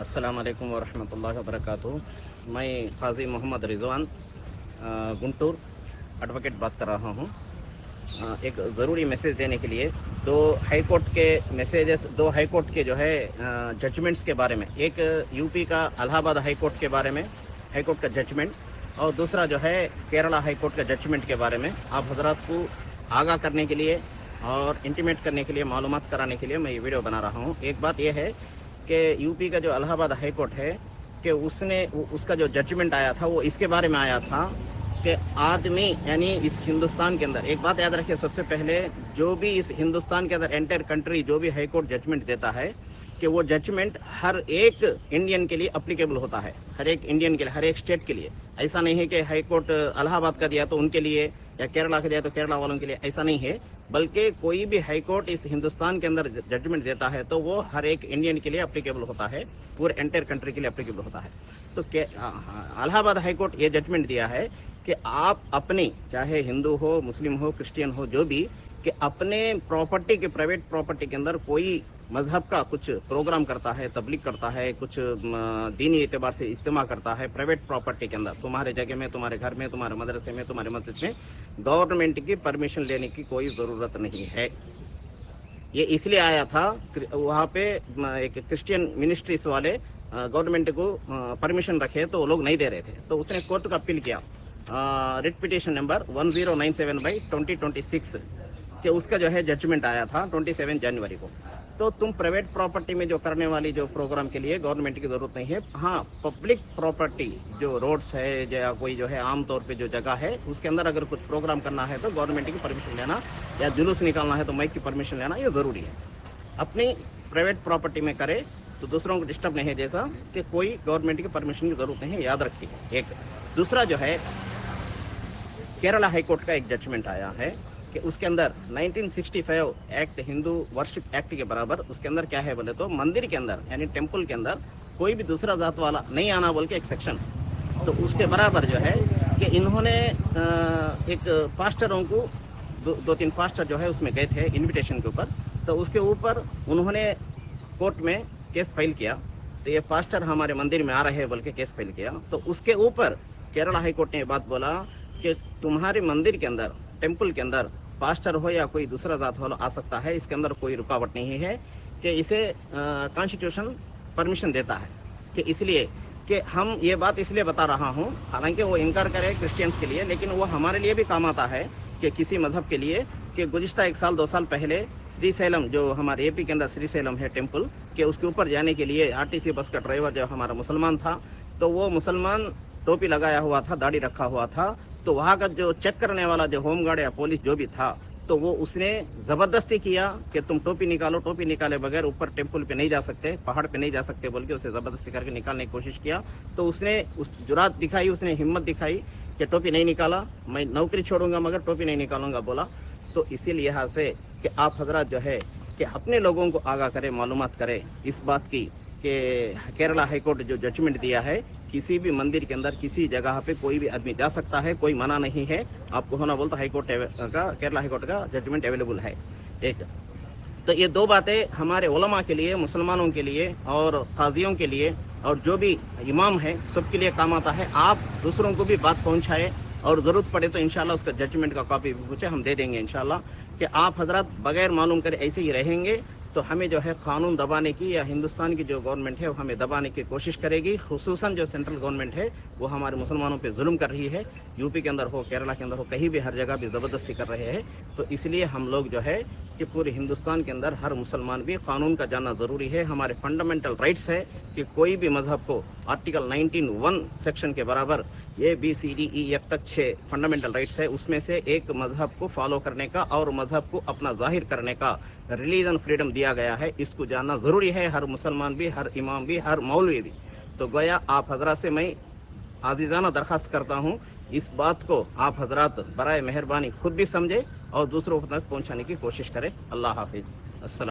अस्सलाम वालेकुम वरहमतुल्लाहि वबरकातुहू। मैं काजी मोहम्मद रिजवान गुंटूर एडवोकेट बात कर रहा हूँ। एक ज़रूरी मैसेज देने के लिए दो हाई कोर्ट के मैसेजेस, दो हाई कोर्ट के जो है जजमेंट्स के बारे में, एक यूपी का इलाहाबाद हाई कोर्ट के बारे में हाई कोर्ट का जजमेंट, और दूसरा जो है केरला हाई कोर्ट का जजमेंट के बारे में आप हजरात को आगाह करने के लिए और इंटीमेट करने के लिए, मालूमात कराने के लिए मैं ये वीडियो बना रहा हूँ। एक बात यह है कि यूपी का जो इलाहाबाद हाई कोर्ट है कि उसका जो जजमेंट आया था वो इसके बारे में आया था कि आदमी यानी इस हिंदुस्तान के अंदर, एक बात याद रखिए सबसे पहले, जो भी इस हिंदुस्तान के अंदर एंटायर कंट्री जो भी हाई कोर्ट जजमेंट देता है कि वो जजमेंट हर एक इंडियन के लिए अप्लीकेबल होता है, हर एक इंडियन के लिए, हर एक स्टेट के लिए। ऐसा नहीं है कि हाई कोर्ट इलाहाबाद का दिया तो उनके लिए या केरला का दिया तो केरला वालों के लिए, ऐसा नहीं है। बल्कि कोई भी हाई कोर्ट इस हिंदुस्तान के अंदर जजमेंट देता है तो वो हर एक इंडियन के लिए अप्लीकेबल होता है, पूरे एंटायर कंट्री के लिए अप्लीकेबल होता है। तो इलाहाबाद हाई कोर्ट ये जजमेंट दिया है कि आप अपनी, चाहे हिंदू हो, मुस्लिम हो, क्रिश्चियन हो, जो भी, कि अपने प्रॉपर्टी के, प्राइवेट प्रॉपर्टी के अंदर कोई मजहब का कुछ प्रोग्राम करता है, तबलीग करता है, कुछ दीनी एतबार से इज्तिमा करता है प्राइवेट प्रॉपर्टी के अंदर, तुम्हारे जगह में, तुम्हारे घर में, तुम्हारे मदरसे में, तुम्हारे मस्जिद में, गवर्नमेंट की परमिशन लेने की कोई ज़रूरत नहीं है। ये इसलिए आया था, वहाँ पे एक क्रिश्चियन मिनिस्ट्रीज वाले गवर्नमेंट को परमिशन रखे तो वो लोग नहीं दे रहे थे, तो उसने कोर्ट का अपील किया, रिट पिटीशन नंबर 1097/2026 कि उसका जो है जजमेंट आया था 27 जनवरी को। तो तुम प्राइवेट प्रॉपर्टी में जो करने वाली जो प्रोग्राम के लिए गवर्नमेंट की ज़रूरत नहीं है। हाँ, पब्लिक प्रॉपर्टी जो रोड्स है या कोई जो है आम तौर पे जो जगह है उसके अंदर अगर कुछ प्रोग्राम करना है तो गवर्नमेंट की परमिशन लेना, या जुलूस निकालना है तो माइक की परमिशन लेना, ये ज़रूरी है। अपनी प्राइवेट प्रॉपर्टी में करे तो दूसरों को डिस्टर्ब नहीं है, जैसा कि कोई गवर्नमेंट की परमिशन की ज़रूरत नहीं है, याद रखिए। एक दूसरा जो है केरला हाई कोर्ट का एक जजमेंट आया है कि उसके अंदर 1965 एक्ट, हिंदू वर्शिप एक्ट के बराबर, उसके अंदर क्या है बोले तो मंदिर के अंदर यानी टेम्पल के अंदर कोई भी दूसरा जात वाला नहीं आना बोल के एक सेक्शन, तो उसके बराबर जो है कि इन्होंने एक पास्टरों को, दो तीन पास्टर जो है उसमें गए थे इनविटेशन के ऊपर, तो उसके ऊपर उन्होंने कोर्ट में केस फाइल किया। तो ये पास्टर हमारे मंदिर में आ रहे हैं बोल के केस फाइल किया। तो उसके ऊपर केरला हाई कोर्ट ने ये बात बोला कि तुम्हारे मंदिर के अंदर, टेम्पल के अंदर पास्टर हो या कोई दूसरा जात वाला आ सकता है, इसके अंदर कोई रुकावट नहीं है, कि इसे कॉन्स्टिट्यूशन परमिशन देता है। कि इसलिए कि हम ये बात इसलिए बता रहा हूँ, हालांकि वो इनकार करे क्रिश्चियंस के लिए, लेकिन वो हमारे लिए भी काम आता है कि किसी मजहब के लिए, कि गुज़िश्ता 1 साल 2 साल पहले श्रीशैलम, जो हमारे एपी के अंदर श्रीशैलम है टेम्पल, के उसके ऊपर जाने के लिए आरटीसी बस का ड्राइवर जो हमारा मुसलमान था, तो वो मुसलमान टोपी लगाया हुआ था, दाढ़ी रखा हुआ था, तो वहाँ का जो चेक करने वाला जो होम गार्ड या पुलिस जो भी था, तो वो उसने ज़बरदस्ती किया कि तुम टोपी निकालो, टोपी निकाले बगैर ऊपर टेम्पल पे नहीं जा सकते, पहाड़ पे नहीं जा सकते बोल के उसे ज़बरदस्ती करके निकालने की कोशिश किया। तो उसने उस जुरात दिखाई, उसने हिम्मत दिखाई कि टोपी नहीं निकाला, मैं नौकरी छोड़ूंगा मगर टोपी नहीं निकालूंगा बोला। तो इसी लिहाज से कि आप हजरात जो है कि अपने लोगों को आगाह करें, मालूमात करें इस बात की कि केरला हाई कोर्ट जो जजमेंट दिया है, किसी भी मंदिर के अंदर किसी जगह पे कोई भी आदमी जा सकता है, कोई मना नहीं है। आपको होना बोलता हाई कोर्ट का, केरला हाई कोर्ट का जजमेंट अवेलेबल है। एक तो ये दो बातें हमारे उलमा के लिए, मुसलमानों के लिए और काजियों के लिए और जो भी इमाम है सबके लिए काम आता है। आप दूसरों को भी बात पहुँचाए और ज़रूरत पड़े तो इंशाल्लाह उसका जजमेंट का कॉपी भी पूछे, हम दे देंगे इंशाल्लाह। कि आप हजरत बगैर मालूम करे ऐसे ही रहेंगे तो हमें जो है कानून दबाने की, या हिंदुस्तान की जो गवर्नमेंट है वो हमें दबाने की कोशिश करेगी। खुसूसन जो सेंट्रल गवर्नमेंट है वो हमारे मुसलमानों पे जुल्म कर रही है, यूपी के अंदर हो, केरला के अंदर हो, कहीं भी, हर जगह भी ज़बरदस्ती कर रहे हैं। तो इसलिए हम लोग जो है कि पूरे हिंदुस्तान के अंदर हर मुसलमान भी कानून का जानना ज़रूरी है। हमारे फंडामेंटल राइट्स है कि कोई भी मजहब को आर्टिकल 19(1) सेक्शन के बराबर ABCDEF तक 6 फंडामेंटल राइट्स है, उसमें से एक मजहब को फॉलो करने का और मजहब को अपना जाहिर करने का रिलीजन फ्रीडम दिया गया है। इसको जानना ज़रूरी है, हर मुसलमान भी, हर इमाम भी, हर मौलवी भी। तो गोया आप हजरात से मैं आजीज़ाना दरख्वास्त करता हूँ, इस बात को आप हजरात बराए मेहरबानी खुद भी समझे और दूसरों तक पहुँचाने की कोशिश करें। अल्लाह हाफिज़। अस्सलाम।